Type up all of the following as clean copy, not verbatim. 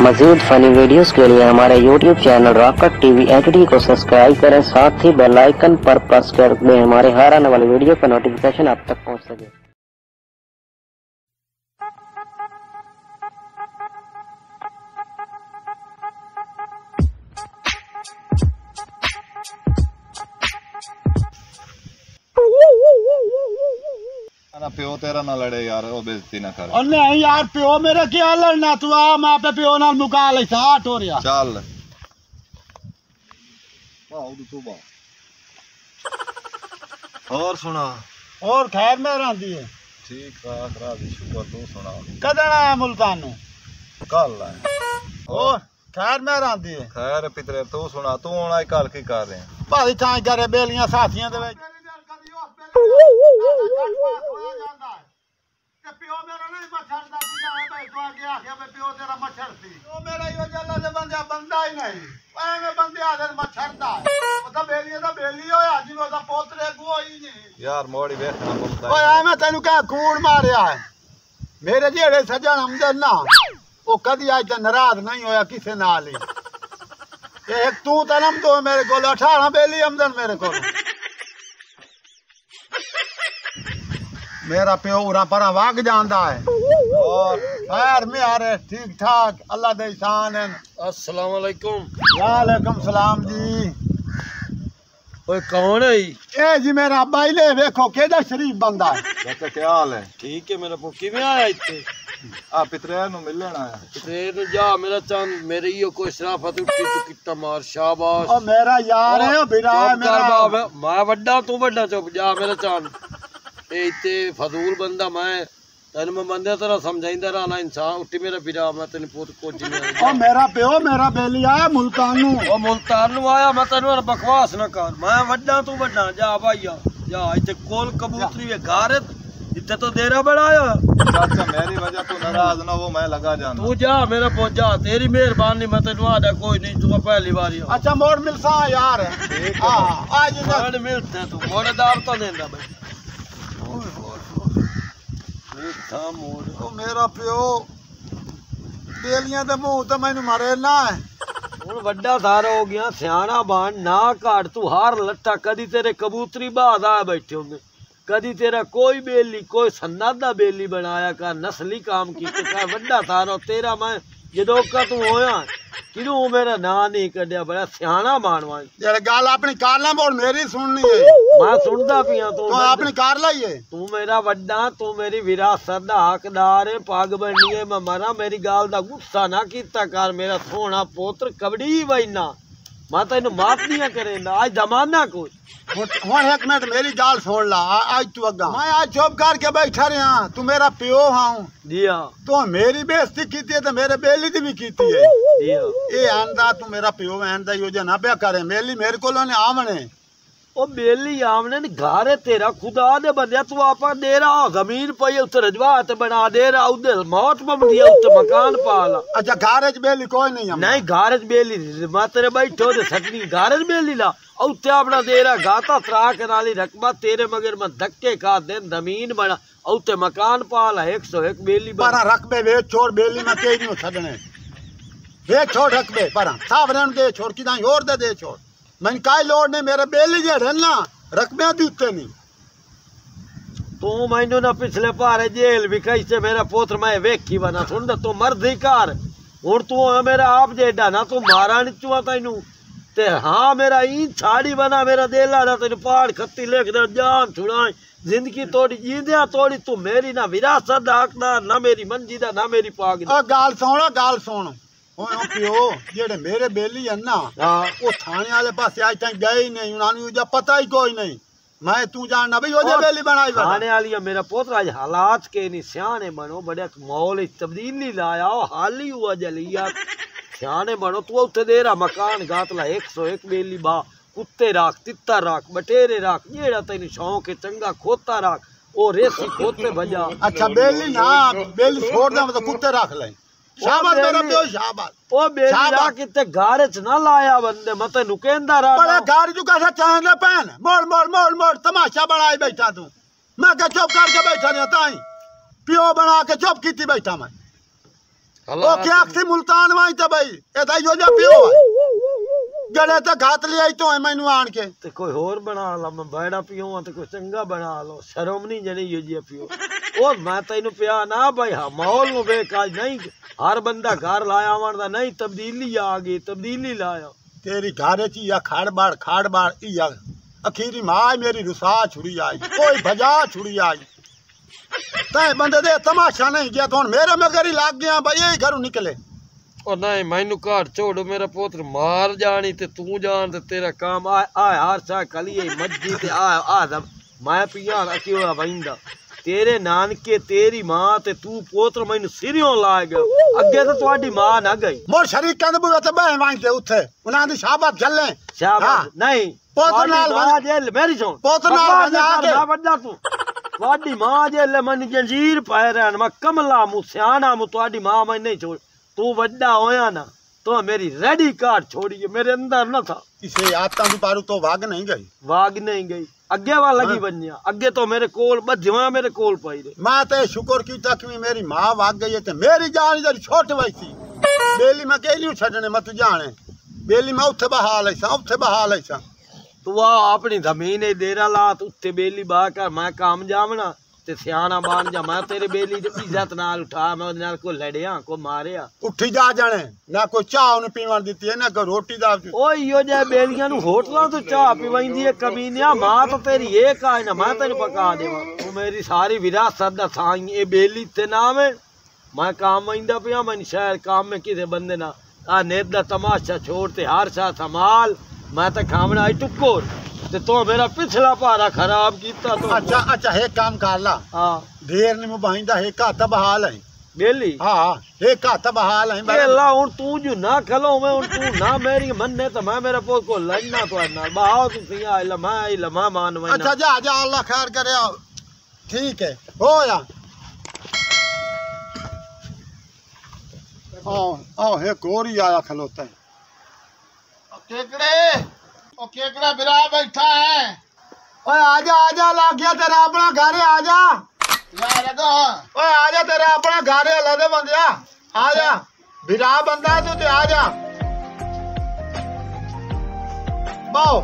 मजीद funny videos के लिए हमारे YouTube channel rocket TV HD को सब्सक्राइब करें, साथ ही बेल आइकन पर प्रेस कर दें हमारे हर आने वाली वीडियो का नोटिफिकेशन आप तक पहुंच सके। प्यो तेरा ना लड़े यार, वो बेइज्जती ना कर। और नहीं यार प्यो मेरा क्या लड़ना, तू आ मैं पे प्यो नाल मुका ले साठ हो रहा चल तू बा और सुना और खैर में रहती है ठीक ठाक राजी शुक्र। तू सुना कदन आया मुल्तान कल आए और खैर में रहती है खैर पितरे। तू सुना तू होना कल की कर रहे हैं भाई थां करे बेलियां साथियां दे विच प्यो मेरा नहीं मछड़दा सी जाए भाई तो आगे आखे मैं प्यो तेरा मछड़ती ओ मेरा यो जल्ला दे बंदा ही नहीं एवे बंदे आदर मछड़दा ओ ता बेली होया जी ओ ता पोतरे को ही नहीं यार मोड़ी देखना बोलता ओए आ मैं तेनु क्या कूड़ मारया है मेरे जेड़े सज्जन हमदन ना ओ कदी आज तक नाराज नहीं होया किसे नाल ही एक तू तनम तो मेरे को 18 बेली हमदन मेरे को मेरा प्यो उरा परा वाग जांदा है और खैर में आ रहे ठीक ठाक अल्लाह दे शान है। अस्सलाम वालेकुम। वालेकुम सलाम जी। ओए कौन है ए जी मेरा अब्बा ही ले देखो केड़ा शरीफ बंदा है। चाचा क्या हाल है? ठीक है मेरा पुकी में आया इत्ते आ पितरे नु मिल लेना है ट्रेन जा मेरा चांद मेरे यो कोई शराफत उठी तो कितना मार शाबाश। ओ मेरा यार है बिरा मेरा मैं वड्डा तू वड्डा चुप जा मेरा चांद ए इत्ते फजूल बंदा मैं तन में बंदे तरह समझाइंदा रहना इंसान उठी मेरा बिरा मैं तेन पुत कोच नहीं ओ मेरा प्यो मेरा बेली आया मुल्तान नु ओ मुल्तान नु आया मैं तेन बकवास ना कर मैं वड्डा तू वड्डा जा भाईया जा इत्ते कोल कबूतरी है घर इत्ते तो देरा बनाया चाचा मेरी वजह तो नाराज ना वो मैं लगा जाना तू जा मेरा पहुंचा तेरी मेहरबानी मैं तेन आदा कोई नहीं तू पहली बार अच्छा मोड़ मिलसा यार हां आज मोड़ मिलते तू मोड़दार तो देंदा भाई ओ मेरा प्यो बेलियां दे मुंह ते मैनू मारे ना हुन वड्डा सारा हो गया सियाना बन ना काट तू हार लट्टा कदी तेरे कबूतरी बाज आ बैठे होंगे कदी तेरा कोई बेली कोई सन्नादा बेली बनाया कर नस्ली काम की कर वड्डा सारा तेरा मैं जदों का तू होया किनू मेरा ना नहीं कड्या बड़ा सियाना मानवा जेड़े गाल अपनी कार ला मोड़ मेरी सुननी है मैं सुनदा पिया तो अपनी कार लाई है तू मेरा वड्डा तू मेरी विरासत दा हकदार है पग बननी है मैं मरा मेरी गाल दा गुस्सा ना कीता कर मेरा सोना पुत्र कबड़ी वैना मैं तेन माफ नहीं करेंदा आज जमाना कोई हुन एक मिनट मेरी गाल सुन ला आज तू अगा मैं आज चुप करके बैठा रहा तू मेरा प्यो हां दिया तो मेरी बेइज्जती कीती है तो मेरे बेली दी भी कीती है दिया ए आंदा तू मेरा प्यो आंदा योजना ना पे करे मेली मेरे कोलों ने आवणे ओ बेली आमने ने घर है तेरा खुदा दे बंदे तू आपा डेरा जमीन पई उते रजवात बना डेरा उधर मौत बमदिया उते मकान पाला अच्छा घर च बेली कोई नहीं है नहीं घर च बेली मैं तेरे बैठो दे सटनी घर च बेली ला उते अपना डेरा गाता त्राक नाली रकबा तेरे मगर मैं धक्के खा दे जमीन बना उते मकान पाला 101 बेली पर रकबे वे छोड़ बेली में तेज नु छडने वे छोड़ रकबे पर साफ रहन दे छोड़ की दाई और दे छोड़ मैं काई लोड ने मेरे बेली जेड़े ना रकबे दी उत्ते नहीं तू मैनू ना पिछले पारे जेल भी कैसे मेरा पुत्र मैं वेखी बना सुन तू मर्जी कर हुन तू मेरा आप जेडा ना तू मारा नहीं चुआ तेनू ते हाँ मेरा ई छाड़ी बना मेरा देला ना तेन पहाड़ खत्ती लिख दे जान छुड़ाई जिंदगी तोड़ी जींदिया तोड़ी तू मेरी ना विरासत दा हकदार ना मेरी मंजी दा ना मेरी पाग दा गाल सुन ओ प्यो जेड़े मेरे बेली है ना वो थाने वाले पास आज तक गए ही नहीं उन्होंने जो पता ही कोई नहीं मैं तू जानना भाई ओजे बेली बनाई थाने वाली मेरा पुत्र आज हालात के नहीं सियाने बनो बड़े माहौल तब्दीली लाया हाल ही हुआ जलिया सियाने बनो तू उत्थे दे रहा मकान गातला 101 बेली बा कुत्ते राख तित्ता राख बटेरे राख जेड़ा तेन शौक है चंगा खोता राख ओ रेसी खोते भजा अच्छा बेली ना बेली छोड़ दे मतलब कुत्ते रख ले शाबाश मेरा प्यो शाबाश ओ बेली रा किते गारे च ना लाया बंदे मते नुकेंदा रा बड़ा गाड़ी जो कैसा चाहने पहन मोड़ तमाशा बनाई बैठा तू मैं क्या चुप करके बैठा नहीं ताई प्यो बना के चुप कीती बैठा मैं ओ क्या थी मुल्तान वाई तो भाई ए दाई जो जा पियो गड़े तो घात ले आई तो है मैनू आन के ते कोई होर बना ला मैं बैड़ा पियो ते कोई चंगा बना लो शर्म नहीं जनी यो जी पियो ओ मैं तैनू पिया ना भाई हाँ माहौल नु बेकाज नहीं हर बंदा घर लाया वन दा नहीं तब्दीली आ गई तब्दीली लाया तेरी घारे ची या खाड़ बाड़ या अखीरी माँ मेरी रुसा छुड़ी आई कोई भजा छुड़ी आई तै बंदे दे तमाशा नहीं गया तो मेरे मगर ही लाग गया भाई यही घरों निकले और नहीं मैनू घर छोड़ मेरा पुत्र मार जानी ते तू जान ते तेरा काम आ हर सा कली मज्जी ते आ मैं पिया क्यों वहिंदा तेरे नानके तेरी मां ते तू पोत्र मैनू सिरियों ला गया अगे तो तुम्हारी मां ना गई मोर शरीक कंद बुआ ते बह वांते उथे उना दी शाबात झल्ले शाबात नहीं पोत्र नाल जेल मेरी सुन पोत्र नाल बजा के मैं वड्डा तू तुम्हारी मां जेल मन जंजीर पाए रहन मैं कमला मु सियाना मु तुम्हारी मां मैं नहीं छोड़ तू वड्डा होया ना तो मेरी रेडी कार्ड छोड़ी मेरे अंदर न था इसे आता दी पारू तो वाग नहीं गई अगे वा लगी बनिया अगे तो मेरे कोल बजवा मेरे कोल पाई रे मैं ते शुक्र की तक भी मेरी मां वाग गई ते मेरी जान इधर छोट वई थी बेली में केली छडने मत जाने बेली में उथे बहा लैसा तू आ अपनी जमीन डेरा ला उत्ते बेली बहा कर मैं काम जावना ते सियाना बान जा मैं तेरे बेली दी इज्जत नाल उठा मैं ओदे नाल को लड़िया को मारिया उठी जा जाने ना कोई चाह उन पीवन दिती है ना कोई रोटी दा ओ यो जे बेलियां नु होटलां तो चाह पीवंदी है कमीनिया मां तो तेरी एक आए ना मैं तेनु पका देवा तू मेरी सारी विरासत दा साई ए बेली ते नाम है मैं काम आइंदा पिया मैं शहर काम में किसे बंदे ना आ नेत दा तमाशा छोड़ ते हर सा संभाल मैं तो खावना आई टुकोर ते तो मेरा पिछला पारा खराब कीता तो अच्छा हे काम कर ला हां ढेर ने मुबाइंदा हे का तबहाल है बेली हां हे का तबहाल है बेला हुन तू जो ना खलो मैं हुन तू ना मेरी मन्ने तो मैं मेरा पोत को लड़ना तो ना बाहो तू सिया लमा मान वना अच्छा जा अल्लाह खैर करे ठीक है होया ओ हे गोरी आया खलोता है केकड़ा बिरा बैठा है ओए आजा लाग गया तेरा अपना घर है आजा यार तो ओए आजा तेरा अपना घर है लदे बंदिया आजा बिरा बंदा तू ते आजा बाओ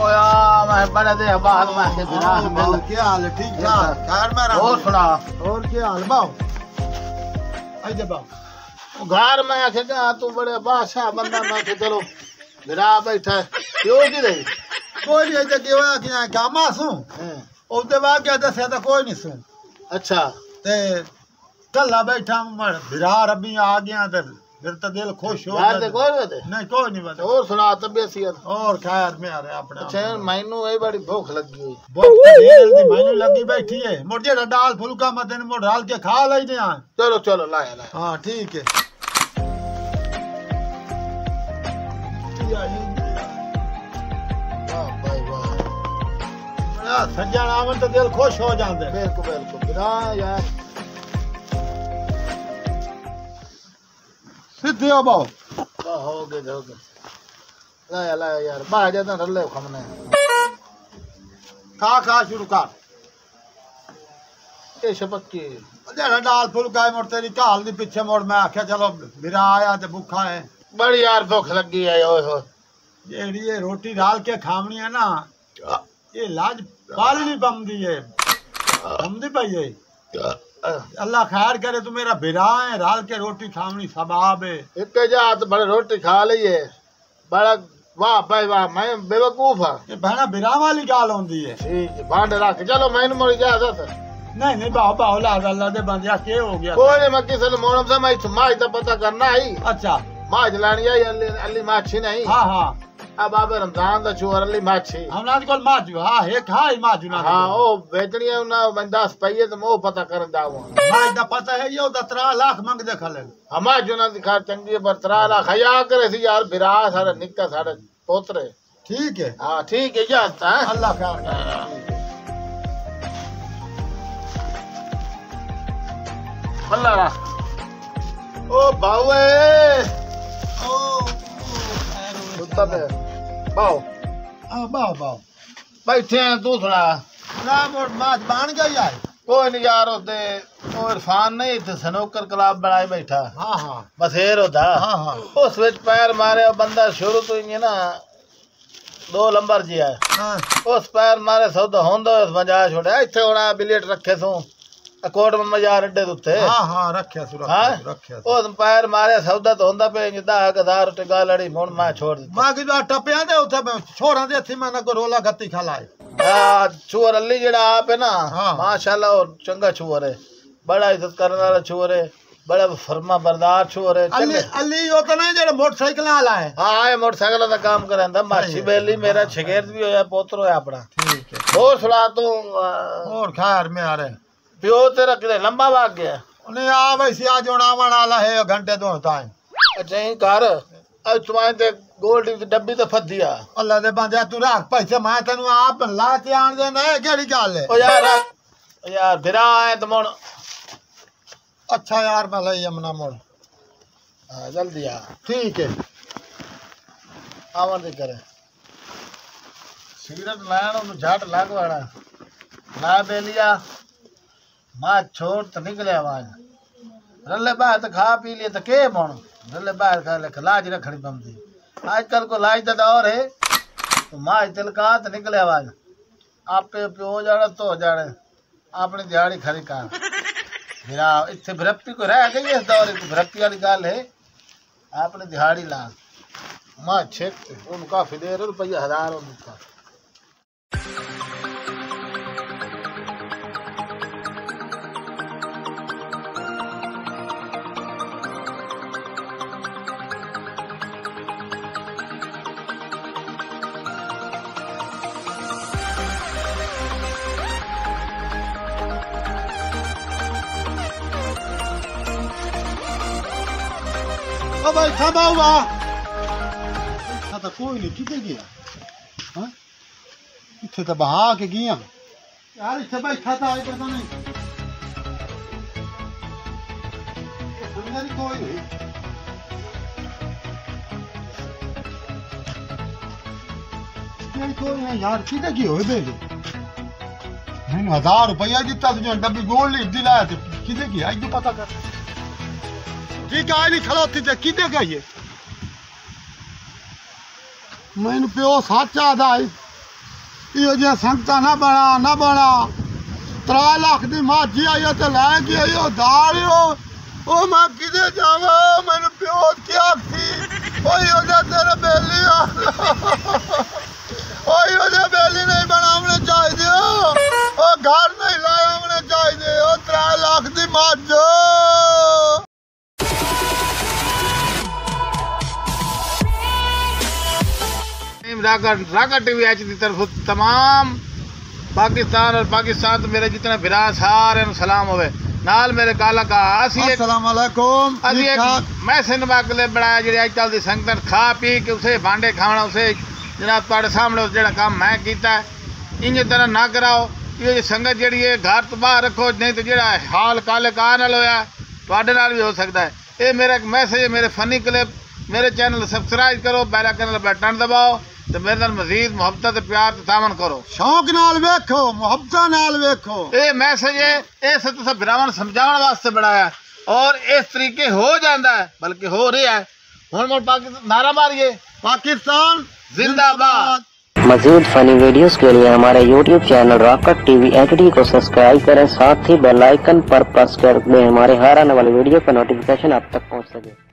ओया मैं बड़े दे बाद में के बिरा बाओ क्या हाल है ठीक ठाक खैर में रहा और सुना और क्या हाल बाओ आजा बाओ घर में आके तू बड़े बादशाह बंदा मैं के चलो बिरा बैठा क्यों की रही कोई नहीं जे केवा कि गामा सु ओदे बाद क्या दसे तो कोई नहीं सु अच्छा ते कल्ला बैठा मर बिरा रबी आ गया ते फिर तो दिल खुश हो यार ते कोई नहीं कोई नहीं बता और सुना तबीयत सियत और खैर में आ रहे अपना अच्छा मैनू ए बड़ी भूख लगी हुई भूख तो ढेर दी मैनू लगी बैठी है मोर जेड़ा दाल फुलका मदन मोर डाल के खा लेने आ चलो लाया हां ठीक है सज्जन आवन तो दिल खुश हो जाते बिल्कुल बिरा यार सीधे हो बाओ हो गए लाया यार बाहर जाता रले खमने खा शुरू कर ये शपक्की जेड़ा दाल फुलका है मोर तेरी काल दी पीछे मोड़ मैं आख्या चलो बिरा आया ते भूखा है बड़ी यार भूख लगी है ओए हो जेड़ी ये रोटी डाल के खावनी है ना ये लाज पाली नहीं बमदी है बमदी भाई है अल्लाह खैर करे तू मेरा बिरा है राल के रोटी खावनी सबाब है एक जात बड़े रोटी खा ली है बड़ा वाह भाई वाह मैं बेवकूफ हां ये बहना बिरा वाली गाल होंदी है ठीक है भांड रख चलो मैंने मोड़ इजाजत नहीं बाबा अल्लाह दे बंदिया के हो गया कोई नहीं मैं किसी ने मोड़ से मैं माज दा पता करना ही अच्छा माज लानी है अली माछी नहीं हां अब आबे रमजान दा चोर अली माछी हमरा कोल माजू हां हे खाई माजू ना हां ओ बेचनी है ना मैं 10 पैसे तो मैं पता कर जाऊं माज दा पता है ये 3 लाख मंग दे खले हमा जो ना दिखा चंगी पर 3 लाख हया करे सी यार बिरा सारे निक्का सारे पोतरे ठीक है हां ठीक है जाता है अल्लाह खैर करे अल्लाह ओ बावे ओ तब बाओ बाओ बैठे हैं तू थोड़ा ना मोर माज बन गई यार कोई नहीं यार होते वो इरफान नहीं इतने स्नूकर क्लब बनाए बैठा। हाँ हाँ बसेर होता। हाँ हाँ उस विच पैर मारे और बंदा शुरू तो ही ना 2 नंबर जी है। हाँ उस पैर मारे सौदा होंदा मजा छोड़े इतने होना बिलियट रखे सू कोट में मजार अड्डे उत्ते। हाँ हाँ रखे रखे उस पैर मारे सौदा तो होंदा पे 10,000 टिका लड़ी मुन मैं छोड़ दी मैं कि टपिया दे उथे छोरा दे थी मैं को रोला गत्ती खलाए। चूर अली जेड़ा आप है ना हाँ। माशाल्लाह और चंगा चूर है बड़ा इज्जत करने वाला चूर है बड़ा फरमा बरदार चूर है। अली अली वो तो नहीं जेड़ा मोटरसाइकिल वाला है। हाँ ये मोटरसाइकिल का काम करंदा माछी बेली मेरा शिगेर भी होया पोतरो है अपना। ठीक है और सुना तू और खैर में आ रहे प्यो तेरा किधर लंबा भाग गया उन्हें आ वैसे आज उड़ावन वाला है घंटे 2 टाइम। अच्छा ही कर अब तुम्हारे ते गोल्ड की डब्बी तो फस दिया। अल्लाह दे बंदे तू रख पैसे मैं तेन आप ला के आन दे ना केड़ी गल है। ओ यार बिरा आए तो मोड़। अच्छा यार मैं ले यमुना मोड़। हाँ जल्दी आ। ठीक है आवन दे करे सिगरेट लाना उन्हें झाट लगवाना ला बेलिया माँ छोड़ तो निकले आवाज रल्ले बाहर तो खा पी लिए तो के मोड़ रल्ले बाहर खा ले लाज रखनी पमती आजकल को लाज तो दौर है तो माँ तिलका तो निकले आवाज आपे प्यो जाने तो जाने अपनी दिहाड़ी खरी कर फिर इतने भरप्पी को रह गई इस दौर की भरप्पी वाली गल है अपनी दिहाड़ी ला माँ छेक उनका फिर रुपया 1000 उनका। ओ भाई खबा हुआ तो कोई नहीं किते गया। हाँ इतने तो बहा के गया यार इतने बैठा था आई पता नहीं समझा नहीं कोई नहीं कोई नहीं यार किते की होए बेले मैंने 1000 रुपया दिता तुझे डब्बी गोल्ड दिलाया थे किते की आज तो पता कर ठीक है नहीं खड़ोती थे किते गई है मैंने प्यो साचा दाई ये जे संगता ना बना 3 लाख दी माझी आई तो लै गई ओ दारियो ओ मैं किते जावा मैंने प्यो क्या थी ओ यो जे तेरे बेली ओ यो जे बेली नहीं बनावने चाहिए ओ घर नहीं लावने चाहिए ओ 3 लाख दी माझो। रागा टीवी एच की तरफ तमाम पाकिस्तान और पाकिस्तान तो मेरे जितने बिरा सारे सलाम होवे नाल मेरे काला का अस्सलाम वालेकुम मैसेज बाकले बनाया जी अजकल की संगत खा पी के उसे भांडे खाना उसे जनाब तुहाडे सामने जो काम मैं किया इंज तरह ना कराओ ये संगत जी है घर तो बाहर रखो नहीं तो जो हाल काले का नाल होया तुहाडे नाल भी हो सकता है। ये मेरा एक मैसेज है मेरे फनी क्लिप मेरे चैनल सब्सक्राइब करो बेल आइकन बटन दबाओ तो मेरे नाल मजीद मुहब्बत प्यार तामन करो शौक नाल वेखो मुहब्बत नाल वेखो। ये मैसेज है ये तुसा भरावां समझाने वास्ते बनाया और इस तरीके हो जाता है बल्कि हो रहा है हुण पाकिस्तान नारा मारिए पाकिस्तान जिंदाबाद। मज़ीद फनी वीडियोस के लिए हमारे YouTube channel rocket TV HD को सब्सक्राइब करें साथ ही बेल आइकन पर प्रेस कर दें हमारे हर आने वाली वीडियो का नोटिफिकेशन आप तक पहुंच सके।